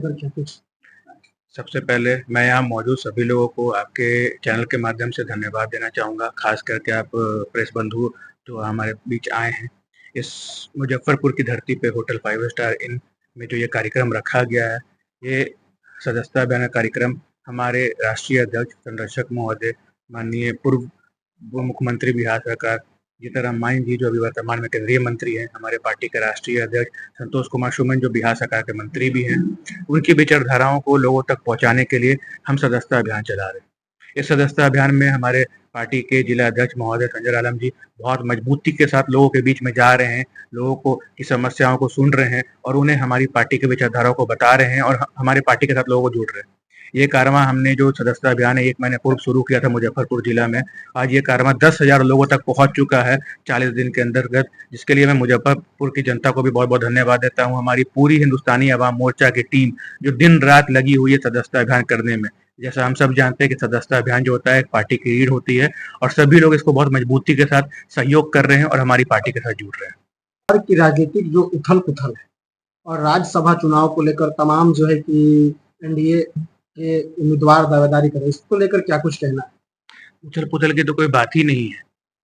अगर क्या कुछ सबसे पहले मैं यहाँ मौजूद सभी लोगों को आपके चैनल के माध्यम से धन्यवाद देना चाहूँगा, खास करके आप प्रेस बंधु जो हमारे बीच आए हैं। इस मुजफ्फरपुर की धरती पे होटल 5 स्टार इन में जो ये कार्यक्रम रखा गया है, ये सदस्यता अभियान कार्यक्रम हमारे राष्ट्रीय अध्यक्ष संरक्षक महोदय, माननीय पूर्व मुख्यमंत्री बिहार सरकार जीतन मांझी जी जो अभी वर्तमान में केंद्रीय मंत्री हैं, हमारे पार्टी के राष्ट्रीय अध्यक्ष संतोष कुमार सुमन जो बिहार सरकार के मंत्री भी हैं, उनकी विचारधाराओं को लोगों तक पहुंचाने के लिए हम सदस्यता अभियान चला रहे हैं। इस सदस्यता अभियान में हमारे पार्टी के जिला अध्यक्ष महोदय संजय आलम जी बहुत मजबूती के साथ लोगों के बीच में जा रहे हैं, लोगों को की समस्याओं को सुन रहे हैं और उन्हें हमारी पार्टी के विचारधाराओं को बता रहे हैं और हमारी पार्टी के साथ लोगों को जोड़ रहे हैं। ये कारवां हमने जो सदस्यता अभियान है 1 महीने पूर्व शुरू किया था मुजफ्फरपुर जिला में। आज ये कारवां 10,000 लोगों तक पहुंच चुका है 40 दिन के अंतर्गत, जिसके लिए मैं मुजफ्फरपुर की जनता को भी बहुत-बहुत धन्यवाद देता हूं। हमारी पूरी हिंदुस्तानी अवाम मोर्चा की टीम जो दिन-रात लगी हुई है सदस्यता अभियान करने में। जैसा हम सब जानते हैं कि सदस्यता अभियान जो होता है एक पार्टी की रीढ़ होती है और सभी लोग इसको बहुत मजबूती के साथ सहयोग कर रहे हैं और हमारी पार्टी के साथ जुड़ रहे हैं। भारत की राजनीतिक जो उथल-पुथल है और राज्यसभा चुनाव को लेकर तमाम जो है कि एनडीए के उम्मीदवार दावेदारी कर रहे हैं, इसको लेकर क्या कुछ कहना है? उथल-पुथल की तो कोई बात ही नहीं है।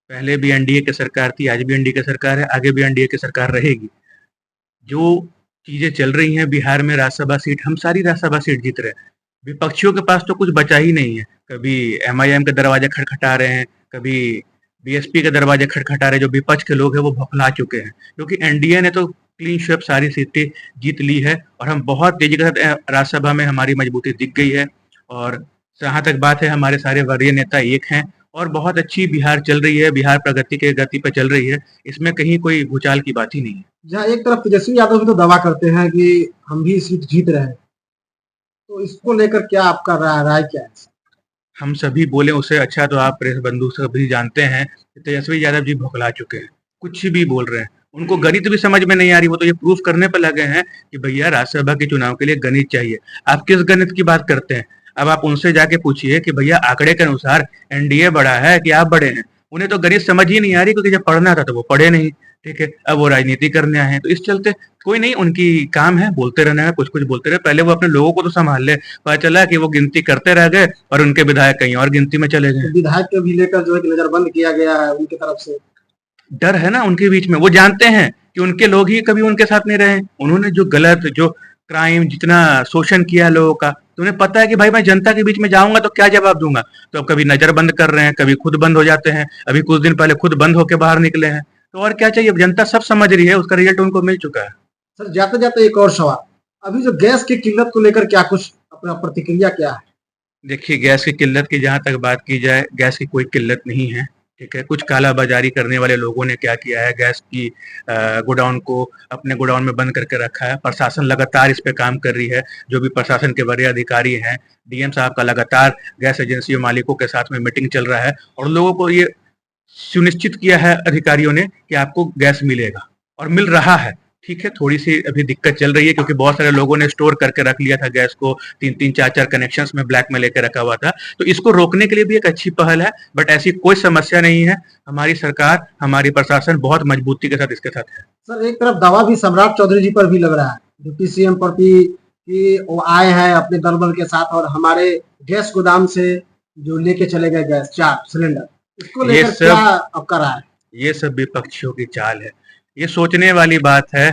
पहले भी एनडीए की सरकार थी, आज भी एनडीए की सरकार है, आगे भी एनडीए की सरकार रहेगी। जो चीजें चल रही हैं बिहार में राज्यसभा सीट, हम सारी राज्यसभा सीट जीत रहे हैं। विपक्षियों के पास तो कुछ बचा ही नहीं है। कभी एमआईएम के दरवाजे खटखटा रहे हैं, कभी बीएसपी के दरवाजे खटखटा रहे हैं। जो विपक्ष के लोग हैं वो बौखला चुके हैं, क्योंकि एनडीए ने तो क्लीन स्वीप सारी सीटें जीत ली है और हम बहुत तेजी के साथ राज्यसभा में हमारी मजबूती दिख गई है। और जहाँ तक बात है हमारे सारे वरीय नेता एक हैं और बहुत अच्छी बिहार चल रही है, बिहार प्रगति के गति पर चल रही है। इसमें कहीं कोई भूचाल की बात ही नहीं है। जहाँ एक तरफ तेजस्वी यादव भी तो दावा करते हैं कि हम भी सीट जीत रहे हैं, तो इसको लेकर क्या आपका राय क्या है? हम सभी बोले उससे अच्छा तो आप प्रेस बंधु सभी जानते हैं कि तेजस्वी यादव जी भुखला चुके हैं, कुछ भी बोल रहे हैं। उनको गणित भी समझ में नहीं आ रही, वो तो ये प्रूफ करने पर लगे हैं कि भैया राज्यसभा के चुनाव के लिए गणित चाहिए। आप किस गणित की बात करते हैं? अब आप उनसे जाके पूछिए कि भैया आंकड़े के अनुसार एनडीए बड़ा है कि आप बड़े हैं। उन्हें तो गणित समझ ही नहीं आ रही, क्योंकि जब पढ़ना था तो वो पढ़े नहीं। ठीक है, अब वो राजनीति करने आए हैं, तो इस चलते कोई नहीं, उनकी काम है बोलते रहना है, कुछ कुछ बोलते रहे। पहले वो अपने लोगों को तो संभाल ले। पता चला कि वो गिनती करते रह गए और उनके विधायक कहीं और गिनती में चले गए। तो विधायक को भी लेकर जो है कि नजरबंद किया गया है उनकी तरफ से। डर है ना उनके बीच में, वो जानते हैं कि उनके लोग ही कभी उनके साथ नहीं रहे। उन्होंने जो गलत जो क्राइम जितना शोषण किया लोगों का, तो उन्हें पता है कि भाई मैं जनता के बीच में जाऊंगा तो क्या जवाब दूंगा। तो अब कभी नजर बंद कर रहे हैं, कभी खुद बंद हो जाते हैं। अभी कुछ दिन पहले खुद बंद होकर बाहर निकले हैं। तो और क्या चाहिए, जनता सब समझ रही है, उसका रिजल्ट उनको मिल चुका है। सर जाते जाते एक और सवाल, अभी जो गैस की किल्लत को लेकर क्या कुछ अपना प्रतिक्रिया क्या है? देखिए, गैस की किल्लत की जहाँ तक बात की जाए, गैस की कोई किल्लत नहीं है। ठीक है, कुछ कालाबाजारी करने वाले लोगों ने क्या किया है, गैस की गोडाउन को अपने गोडाउन में बंद करके रखा है। प्रशासन लगातार इस पे काम कर रही है। जो भी प्रशासन के वरीय अधिकारी हैं, डीएम साहब का लगातार गैस एजेंसी मालिकों के साथ में मीटिंग चल रहा है और लोगों को ये सुनिश्चित किया है अधिकारियों ने कि आपको गैस मिलेगा और मिल रहा है। ठीक है, थोड़ी सी अभी दिक्कत चल रही है क्योंकि बहुत सारे लोगों ने स्टोर करके रख लिया था गैस को, 3-3 4-4 कनेक्शंस में ब्लैक में लेकर रखा हुआ था। तो इसको रोकने के लिए भी एक अच्छी पहल है, बट ऐसी कोई समस्या नहीं है। हमारी सरकार, हमारी प्रशासन बहुत मजबूती के साथ इसके साथ है। सर एक तरफ दावा भी सम्राट चौधरी जी पर भी लग रहा है, डिप्टी सीएम पर भी, कि वो आए हैं अपने दल बल के साथ और हमारे गैस गोदाम से जो लेके चले गए गैस 4 सिलेंडर, इसको ये लेकर क्या सब आपका राय है? ये सब विपक्षियों की चाल है। ये सोचने वाली बात है,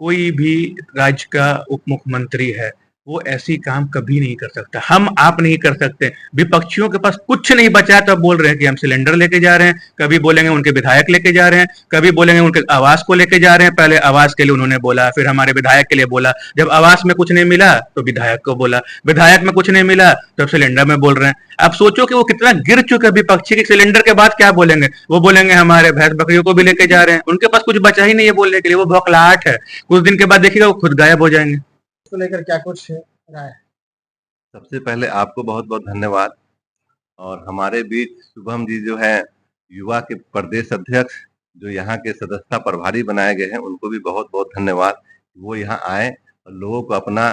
कोई भी राज्य का उप मुख्यमंत्री है, वो ऐसी काम कभी नहीं कर सकता। हम आप नहीं कर सकते। विपक्षियों के पास कुछ नहीं बचा है तो अब बोल रहे हैं कि हम सिलेंडर लेके जा रहे हैं, कभी बोलेंगे उनके विधायक लेके जा रहे हैं, कभी बोलेंगे उनके आवास को लेके जा रहे हैं। पहले आवास के लिए उन्होंने बोला, फिर हमारे विधायक के लिए बोला। जब आवास में कुछ नहीं मिला तो विधायक को बोला, विधायक में कुछ नहीं मिला तो सिलेंडर में बोल रहे हैं। अब सोचो कि वो कितना गिर चुके विपक्षी, की सिलेंडर के बाद क्या बोलेंगे। वो बोलेंगे हमारे भैंस बकरियों को भी लेके जा रहे हैं। उनके पास कुछ बचा ही नहीं है बोलने के लिए, वो बौखलाहट है। कुछ दिन के बाद देखिएगा वो खुद गायब हो जाएंगे। इसको लेकर क्या कुछ राय है? सबसे पहले आपको बहुत-बहुत धन्यवाद। और हमारे बीच शुभम जी जो हैं युवा के प्रदेश अध्यक्ष, जो यहाँ के सदस्यता प्रभारी बनाए गए हैं, उनको भी बहुत-बहुत धन्यवाद। वो यहाँ आए और लोगों को अपना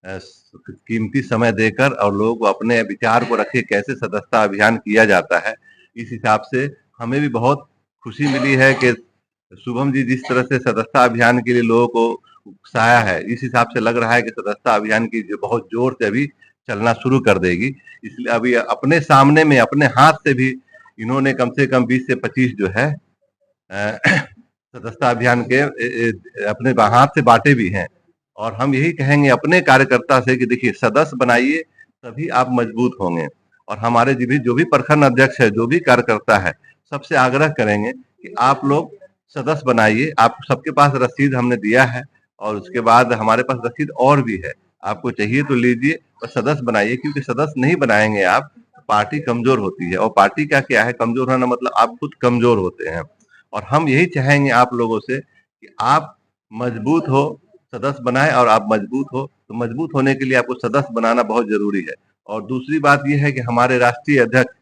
कीमती समय देकर और लोगों को अपने विचार को रखे कैसे सदस्यता अभियान किया जाता है। इस हिसाब से हमें भी बहुत खुशी मिली है कि शुभम जी जिस तरह से सदस्यता अभियान के लिए लोगों को उकसाया है, इस हिसाब से लग रहा है कि सदस्यता अभियान की जो बहुत जोर से अभी चलना शुरू कर देगी। इसलिए अभी अपने सामने में अपने हाथ से भी इन्होंने कम से कम 20 से 25 जो है सदस्यता अभियान के अपने हाथ से बांटे भी हैं। और हम यही कहेंगे अपने कार्यकर्ता से कि देखिए सदस्य बनाइए, तभी आप मजबूत होंगे। और हमारे जो भी प्रखंड अध्यक्ष है, जो भी कार्यकर्ता है, सबसे आग्रह करेंगे कि आप लोग सदस्य बनाइए। आप सबके पास रसीद हमने दिया है और उसके बाद हमारे पास रसीद और भी है, आपको चाहिए तो लीजिए और सदस्य बनाइए, क्योंकि सदस्य नहीं बनाएंगे आप, पार्टी कमजोर होती है। और पार्टी का क्या है, कमजोर होना मतलब आप खुद कमजोर होते हैं। और हम यही चाहेंगे आप लोगों से कि आप मजबूत हो, सदस्य बनाए और आप मजबूत हो। तो मजबूत होने के लिए आपको सदस्य बनाना बहुत जरूरी है। और दूसरी बात यह है कि हमारे राष्ट्रीय अध्यक्ष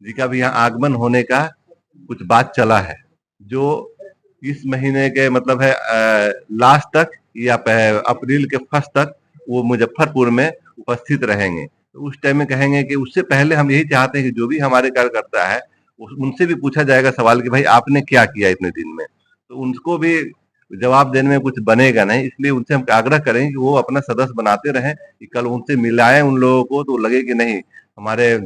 जी का भी यहाँ आगमन होने का कुछ बात चला है, जो इस महीने के मतलब है लास्ट तक या अप्रैल के फर्स्ट तक वो मुजफ्फरपुर में उपस्थित रहेंगे। तो उस टाइम में कहेंगे कि उससे पहले हम यही चाहते हैं कि जो भी हमारे कार्यकर्ता है उनसे भी पूछा जाएगा सवाल कि भाई आपने क्या किया इतने दिन में, तो उनको भी जवाब देने में कुछ बनेगा नहीं। इसलिए उनसे हम आग्रह करेंगे कि वो अपना सदस्य बनाते रहें, कि कल उनसे मिलाएं उन लोगों को तो लगे कि नहीं हमारे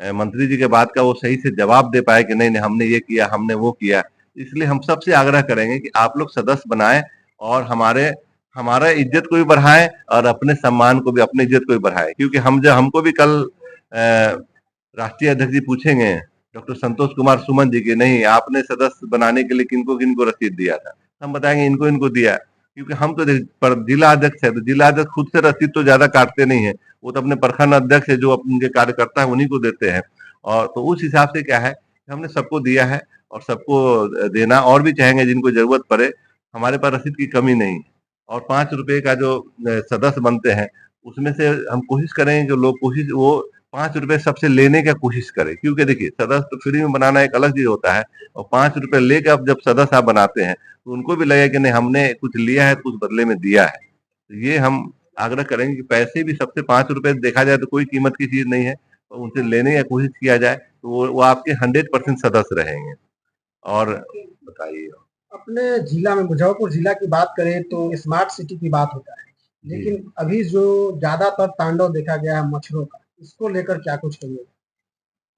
मंत्री जी के बात का वो सही से जवाब दे पाए कि नहीं नहीं हमने ये किया हमने वो किया। इसलिए हम सबसे आग्रह करेंगे कि आप लोग सदस्य बनाएं और हमारा इज्जत को भी बढ़ाएं और अपने सम्मान को भी, अपने इज्जत को भी बढ़ाएं। क्योंकि हमको भी कल राष्ट्रीय अध्यक्ष जी पूछेंगे डॉक्टर संतोष कुमार सुमन जी की, नहीं आपने सदस्य बनाने के लिए किनको किनको रसीद दिया था, हम बताएंगे इनको इनको दिया। क्योंकि हम तो पर जिला अध्यक्ष है, तो जिला अध्यक्ष खुद से रसीद तो ज्यादा काटते नहीं है, वो तो अपने प्रखंड अध्यक्ष है जो उनके कार्यकर्ता है उन्हीं को देते हैं। और तो उस हिसाब से क्या है, हमने सबको दिया है और सबको देना और भी चाहेंगे जिनको जरूरत पड़े। हमारे पास रसीद की कमी नहीं है। और 5 रुपए का जो सदस्य बनते हैं उसमें से हम कोशिश करेंगे कि लोग वो 5 रुपए सबसे लेने का कोशिश करें। क्योंकि देखिए सदस्य तो फ्री में बनाना एक अलग चीज होता है, और 5 रुपए लेकर अब जब सदस्य आप बनाते हैं तो उनको भी लगेगा कि नहीं हमने कुछ लिया है कुछ बदले में दिया है। तो ये हम आग्रह करेंगे कि पैसे भी सबसे 5 रुपए देखा जाए तो कोई कीमत की चीज नहीं है, और उनसे लेने की कोशिश किया जाए तो वो आपके 100% सदस्य रहेंगे। और बताइए। अपने जिला में मुजफ्फरपुर जिला की बात करें तो स्मार्ट सिटी की बात होता है, लेकिन अभी जो ज्यादातर तांडव देखा गया है मच्छरों का, इसको लेकर क्या कुछ कहिए?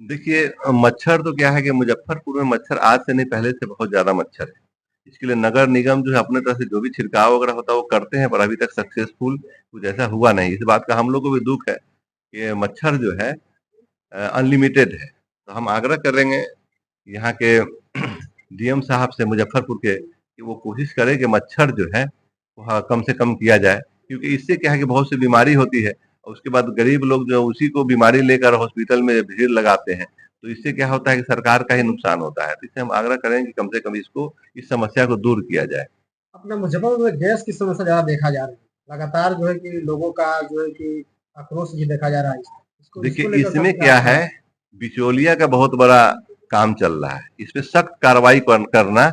देखिए मच्छर तो क्या है कि मुजफ्फरपुर में मच्छर आज से नहीं पहले से बहुत ज्यादा मच्छर है। इसके लिए नगर निगम जो है अपने तरफ से जो भी छिड़काव वगैरह होता है वो करते हैं, पर अभी तक सक्सेसफुल कुछ ऐसा हुआ नहीं। इस बात का हम लोग को भी दुख है कि मच्छर जो है अनलिमिटेड है। तो हम आग्रह करेंगे यहाँ के डीएम साहब से मुजफ्फरपुर के कि वो कोशिश करें कि मच्छर जो है वह कम से कम किया जाए। क्योंकि इससे क्या है कि बहुत सी बीमारी होती है और उसके बाद गरीब लोग जो उसी को बीमारी लेकर हॉस्पिटल में भीड़ लगाते हैं, तो इससे क्या होता है कि सरकार का ही नुकसान होता है। तो इससे हम आग्रह करें कि कम से कम इस समस्या को दूर किया जाए। अपने मुजफ्फरपुर में गैस की समस्या ज्यादा देखा जा रहा है, लगातार जो है कि लोगों का जो है कि आक्रोश भी देखा जा रहा है। इसको देखिए लेकर इसमें सबका क्या है, बिचौलिया का बहुत बड़ा काम चल रहा है। इस पे सख्त कार्रवाई करना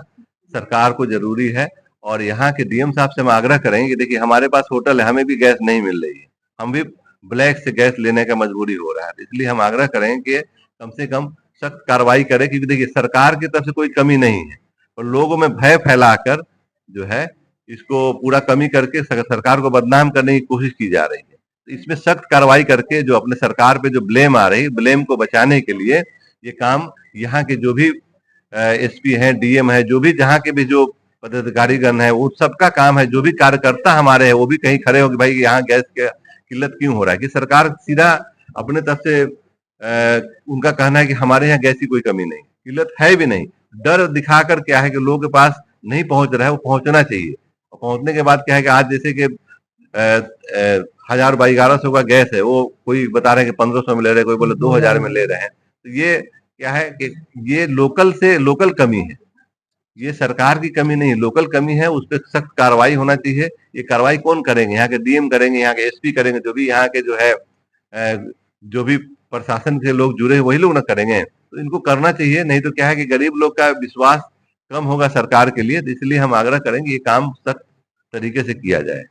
सरकार को जरूरी है। और यहाँ के डीएम साहब से हम आग्रह करेंगे कि देखिए हमारे पास होटल है, हमें भी गैस नहीं मिल रही है, हम भी ब्लैक से गैस लेने का मजबूरी हो रहा है। इसलिए हम आग्रह करेंगे कि कम से कम सख्त कार्रवाई करें। क्योंकि देखिए सरकार की तरफ से कोई कमी नहीं है, और लोगों में भय फैलाकर जो है इसको पूरा कमी करके सरकार को बदनाम करने की कोशिश की जा रही है। तो इसमें सख्त कार्रवाई करके जो अपने सरकार पे जो ब्लेम आ रही है, ब्लेम को बचाने के लिए ये काम यहाँ के जो भी एसपी हैं, डीएम है, जो भी जहाँ के भी जो पदाधिकारीगण है, वो सबका काम है। जो भी कार्यकर्ता हमारे हैं वो भी कहीं खड़े हो कि भाई यहाँ गैस का किल्लत क्यों हो रहा है, कि सरकार सीधा अपने तरफ से उनका कहना है कि हमारे यहाँ गैस की कोई कमी नहीं, किल्लत है भी नहीं। डर दिखाकर क्या है कि लोगों के पास नहीं पहुंच रहा है, वो पहुंचना चाहिए। और पहुंचने के बाद क्या है कि आज जैसे कि 1000-1200 का गैस है, वो कोई बता रहे हैं कि 1500 में ले रहे हैं, कोई बोले 2000 में ले रहे हैं। तो ये क्या है कि ये लोकल कमी है, ये सरकार की कमी नहीं, लोकल कमी है। उस पर सख्त कार्रवाई होना चाहिए। ये कार्रवाई कौन करेंगे, यहाँ के डीएम करेंगे, यहाँ के एसपी करेंगे, जो भी यहाँ के जो है जो भी प्रशासन के लोग जुड़े हैं वही लोग ना करेंगे। तो इनको करना चाहिए, नहीं तो क्या है कि गरीब लोग का विश्वास कम होगा सरकार के लिए। तो इसलिए हम आग्रह करेंगे ये काम सख्त तरीके से किया जाए।